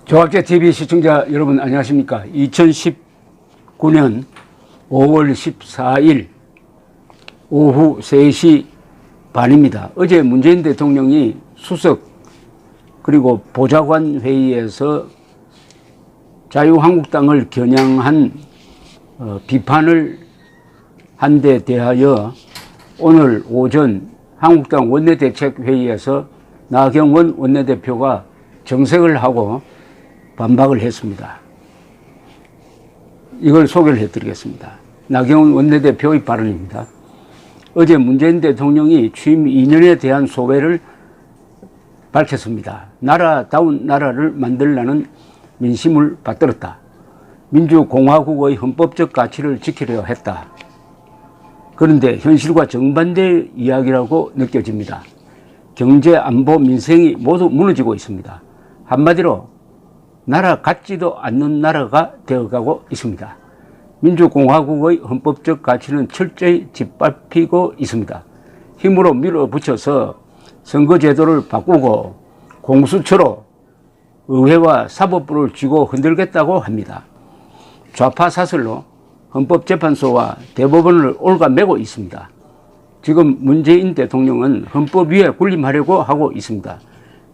조합제TV 시청자 여러분 안녕하십니까. 2019년 5월 14일 오후 3시 반입니다. 어제 문재인 대통령이 수석 그리고 보좌관 회의에서 자유한국당을 겨냥한 비판을 한 데 대하여 오늘 오전 한국당 원내대책회의에서 나경원 원내대표가 정색을 하고 반박을 했습니다. 이걸 소개를 해드리겠습니다. 나경원 원내대표의 발언입니다. 어제 문재인 대통령이 취임 2년에 대한 소회를 밝혔습니다. 나라다운 나라를 만들라는 민심을 받들었다. 민주공화국의 헌법적 가치를 지키려 했다. 그런데 현실과 정반대의 이야기라고 느껴집니다. 경제, 안보, 민생이 모두 무너지고 있습니다. 한마디로 나라 같지도 않는 나라가 되어가고 있습니다. 민주공화국의 헌법적 가치는 철저히 짓밟히고 있습니다. 힘으로 밀어붙여서 선거제도를 바꾸고 공수처로 의회와 사법부를 쥐고 흔들겠다고 합니다. 좌파 사설로 헌법재판소와 대법원을 올가매고 있습니다. 지금 문재인 대통령은 헌법 위에 군림하려고 하고 있습니다.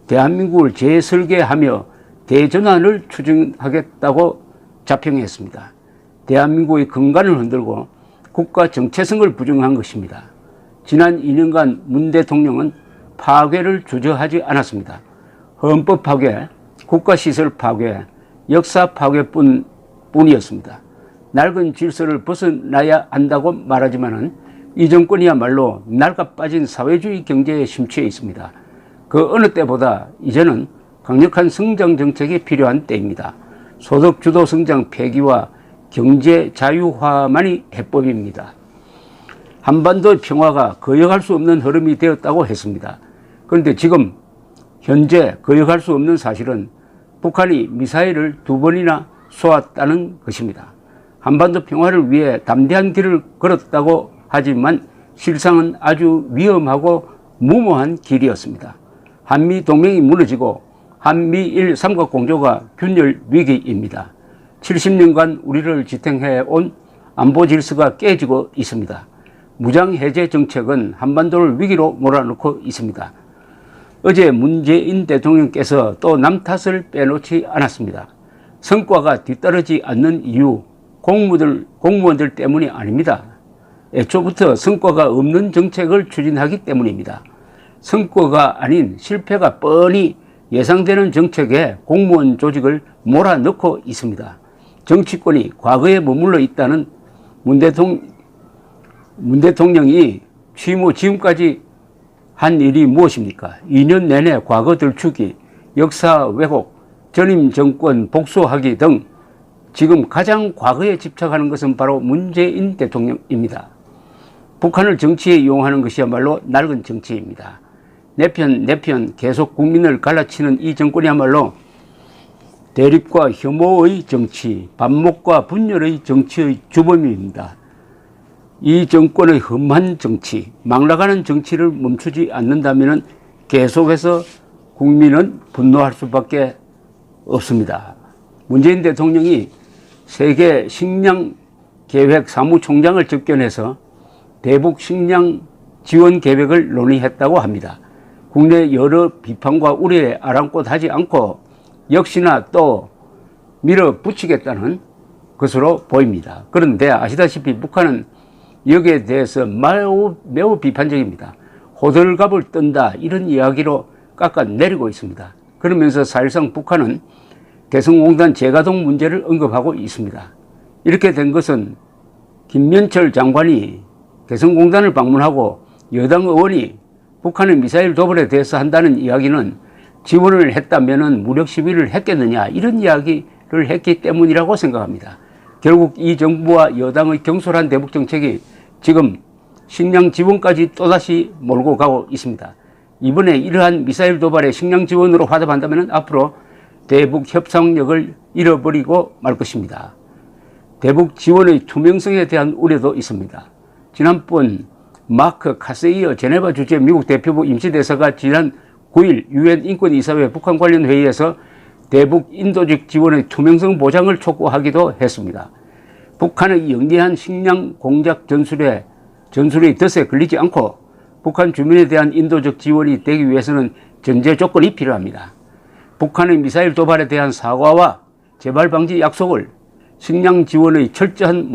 대한민국을 재설계하며 대전환을 추진하겠다고 자평했습니다. 대한민국의 근간을 흔들고 국가 정체성을 부정한 것입니다. 지난 2년간 문 대통령은 파괴를 주저하지 않았습니다. 헌법 파괴, 국가시설 파괴, 역사 파괴뿐이었습니다. 낡은 질서를 벗어나야 한다고 말하지만은 이 정권이야말로 낡아 빠진 사회주의 경제에 심취해 있습니다. 그 어느 때보다 이제는 강력한 성장 정책이 필요한 때입니다. 소득주도 성장 폐기와 경제 자유화만이 해법입니다. 한반도의 평화가 거역할 수 없는 흐름이 되었다고 했습니다. 그런데 지금 현재 거역할 수 없는 사실은 북한이 미사일을 2번이나 쏘았다는 것입니다. 한반도 평화를 위해 담대한 길을 걸었다고 하지만 실상은 아주 위험하고 무모한 길이었습니다. 한미 동맹이 무너지고 한미일 삼각공조가 균열 위기입니다. 70년간 우리를 지탱해온 안보 질서가 깨지고 있습니다. 무장해제 정책은 한반도를 위기로 몰아넣고 있습니다. 어제 문재인 대통령께서 또 남 탓을 빼놓지 않았습니다. 성과가 뒤따르지 않는 이유, 공무원들 때문이 아닙니다. 애초부터 성과가 없는 정책을 추진하기 때문입니다. 성과가 아닌 실패가 뻔히 예상되는 정책에 공무원 조직을 몰아넣고 있습니다. 정치권이 과거에 머물러 있다는 문 대통령이 취임 후 지금까지 한 일이 무엇입니까? 2년 내내 과거 들추기, 역사 왜곡, 전임 정권 복수하기 등 지금 가장 과거에 집착하는 것은 바로 문재인 대통령입니다. 북한을 정치에 이용하는 것이야말로 낡은 정치입니다. 내 편 계속 국민을 갈라치는 이 정권이야말로 대립과 혐오의 정치, 반목과 분열의 정치의 주범입니다. 이 정권의 험한 정치, 망라가는 정치를 멈추지 않는다면 계속해서 국민은 분노할 수밖에 없습니다. 문재인 대통령이 세계 식량 계획 사무총장을 접견해서 대북 식량 지원 계획을 논의했다고 합니다. 국내 여러 비판과 우려에 아랑곳하지 않고 역시나 또 밀어붙이겠다는 것으로 보입니다. 그런데 아시다시피 북한은 여기에 대해서 매우 비판적입니다. 호들갑을 뜬다 이런 이야기로 깎아내리고 있습니다. 그러면서 사실상 북한은 개성공단 재가동 문제를 언급하고 있습니다. 이렇게 된 것은 김명철 장관이 개성공단을 방문하고 여당 의원이 북한의 미사일 도발에 대해서 한다는 이야기는 지원을 했다면 무력 시위를 했겠느냐 이런 이야기를 했기 때문이라고 생각합니다. 결국 이 정부와 여당의 경솔한 대북 정책이 지금 식량 지원까지 또다시 몰고 가고 있습니다. 이번에 이러한 미사일 도발에 식량 지원으로 화답한다면 앞으로 대북 협상력을 잃어버리고 말 것입니다. 대북 지원의 투명성에 대한 우려도 있습니다. 지난번 마크 카세이어 제네바 주재 미국 대표부 임시대사가 지난 9일 유엔 인권이사회 북한 관련 회의에서 대북 인도적 지원의 투명성 보장을 촉구하기도 했습니다. 북한의 영리한 식량 공작 전술의 덫에 걸리지 않고 북한 주민에 대한 인도적 지원이 되기 위해서는 전제 조건이 필요합니다. 북한의 미사일 도발에 대한 사과와 재발 방지 약속을 식량 지원의 철저한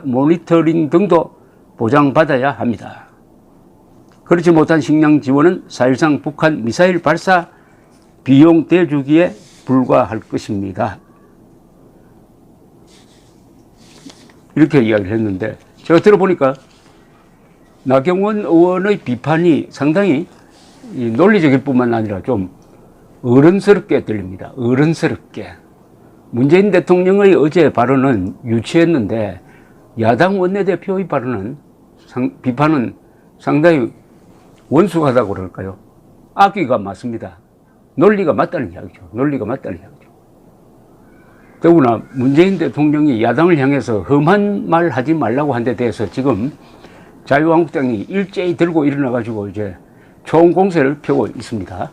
모니터링 등도 보장받아야 합니다. 그렇지 못한 식량 지원은 사실상 북한 미사일 발사 비용 대주기에 불과할 것입니다. 이렇게 이야기를 했는데 제가 들어보니까 나경원 의원의 비판이 상당히 논리적일 뿐만 아니라 좀 어른스럽게 들립니다. 어른스럽게. 문재인 대통령의 어제 발언은 유치했는데 야당 원내대표의 비판은 상당히 원숙하다고 그럴까요? 악귀가 맞습니다. 논리가 맞다는 이야기죠. 논리가 맞다는 이야기죠. 더구나 문재인 대통령이 야당을 향해서 험한 말 하지 말라고 한 데 대해서 지금 자유한국당이 일제히 들고 일어나가지고 이제 총공세를 펴고 있습니다.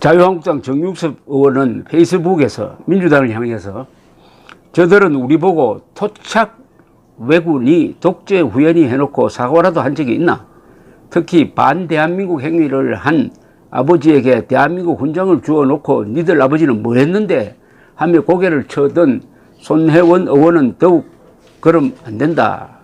자유한국당 정육섭 의원은 페이스북에서 민주당을 향해서 저들은 우리 보고 토착 왜군이 독재 후연히 해놓고 사과라도 한 적이 있나? 특히 반대한민국 행위를 한 아버지에게 대한민국 훈장을 주어놓고 니들 아버지는 뭐 했는데? 하며 고개를 쳐든 손혜원 의원은 더욱 그럼 안 된다.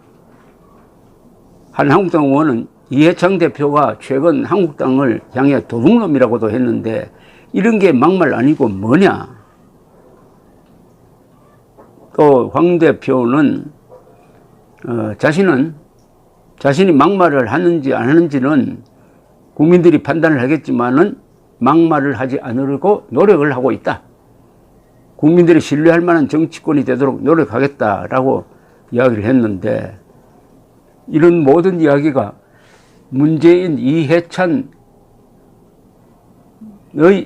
한 한국당 의원은 이해창 대표가 최근 한국당을 향해 도둑놈이라고도 했는데 이런 게 막말 아니고 뭐냐. 또 황 대표는 자신이 막말을 하는지 안 하는지는 국민들이 판단을 하겠지만은 막말을 하지 않으려고 노력을 하고 있다. 국민들이 신뢰할 만한 정치권이 되도록 노력하겠다라고 이야기를 했는데 이런 모든 이야기가 문재인, 이해찬의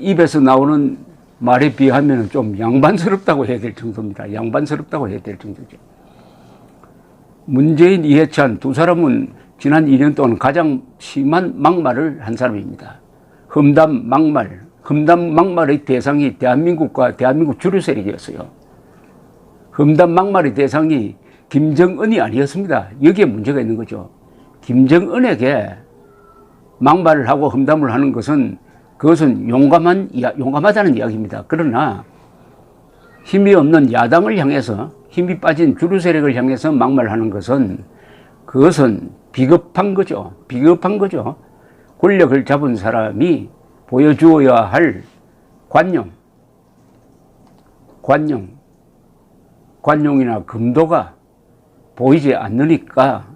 입에서 나오는 말에 비하면 좀 양반스럽다고 해야 될 정도입니다. 양반스럽다고 해야 될 정도죠. 문재인, 이해찬 두 사람은 지난 2년 동안 가장 심한 막말을 한 사람입니다. 험담 막말의 대상이 대한민국과 대한민국 주류 세력이었어요. 험담 막말의 대상이 김정은이 아니었습니다. 여기에 문제가 있는 거죠. 김정은에게 막말을 하고 험담을 하는 것은 그것은 용감하다는 이야기입니다. 그러나 힘이 없는 야당을 향해서 힘이 빠진 주류 세력을 향해서 막말하는 것은 그것은 비겁한 거죠. 비겁한 거죠. 권력을 잡은 사람이 보여주어야 할 관용이나 금도가 보이지 않으니까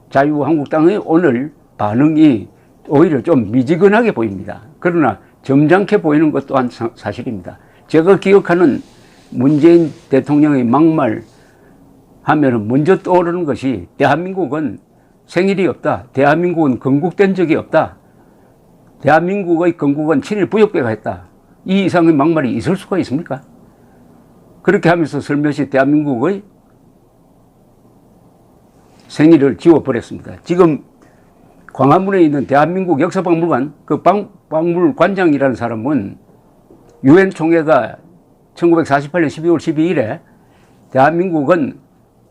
자유한국당의 오늘 반응이 오히려 좀 미지근하게 보입니다. 그러나 점잖게 보이는 것 또한 사실입니다. 제가 기억하는 문재인 대통령의 막말 하면은 먼저 떠오르는 것이 대한민국은 생일이 없다. 대한민국은 건국된 적이 없다. 대한민국의 건국은 친일 부역대가 했다. 이 이상의 막말이 있을 수가 있습니까? 그렇게 하면서 슬며시 대한민국의 생일을 지워버렸습니다. 지금 광화문에 있는 대한민국 역사박물관 그 박물관장이라는 사람은 유엔 총회가 1948년 12월 12일에 대한민국은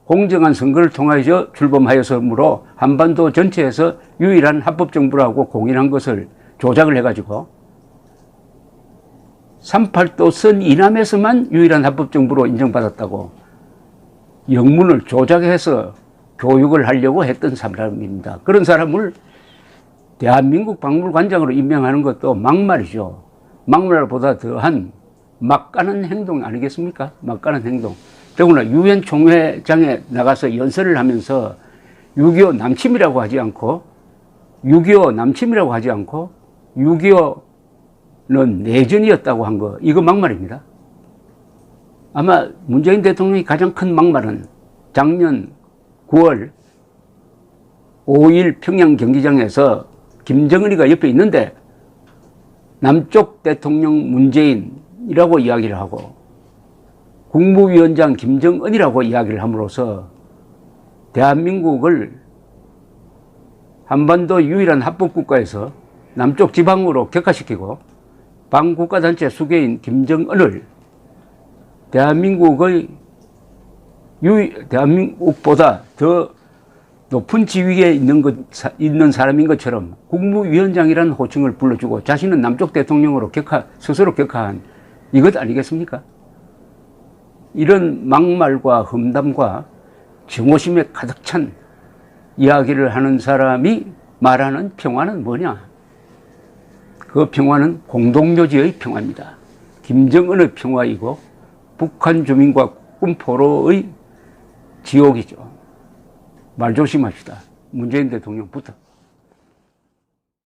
공정한 선거를 통하여 출범하였으므로 한반도 전체에서 유일한 합법정부라고 공인한 것을 조작을 해가지고 38도 선 이남에서만 유일한 합법정부로 인정받았다고 영문을 조작해서 교육을 하려고 했던 사람입니다. 그런 사람을 대한민국 박물관장으로 임명하는 것도 막말이죠. 막말보다 더한 막가는 행동 아니겠습니까? 막가는 행동. 더구나 유엔 총회장에 나가서 연설을 하면서 6.25 남침이라고 하지 않고 6.25는 내전이었다고 한 거, 이거 막말입니다. 아마 문재인 대통령이 가장 큰 막말은 작년 9월 5일 평양 경기장에서 김정은이가 옆에 있는데 남쪽 대통령 문재인이라고 이야기를 하고 국무위원장 김정은이라고 이야기를 함으로써 대한민국을 한반도 유일한 합법국가에서 남쪽 지방으로 격화시키고 반국가단체 수괴인 김정은을 대한민국보다 더 높은 지위에 있는 사람인 것처럼 국무위원장이라는 호칭을 불러주고 자신은 남쪽 대통령으로 스스로 격하한 이것 아니겠습니까? 이런 막말과 험담과 증오심에 가득 찬 이야기를 하는 사람이 말하는 평화는 뭐냐? 그 평화는 공동묘지의 평화입니다. 김정은의 평화이고 북한 주민과 국군포로의 지옥이죠. 말 조심합시다. 문재인 대통령부터.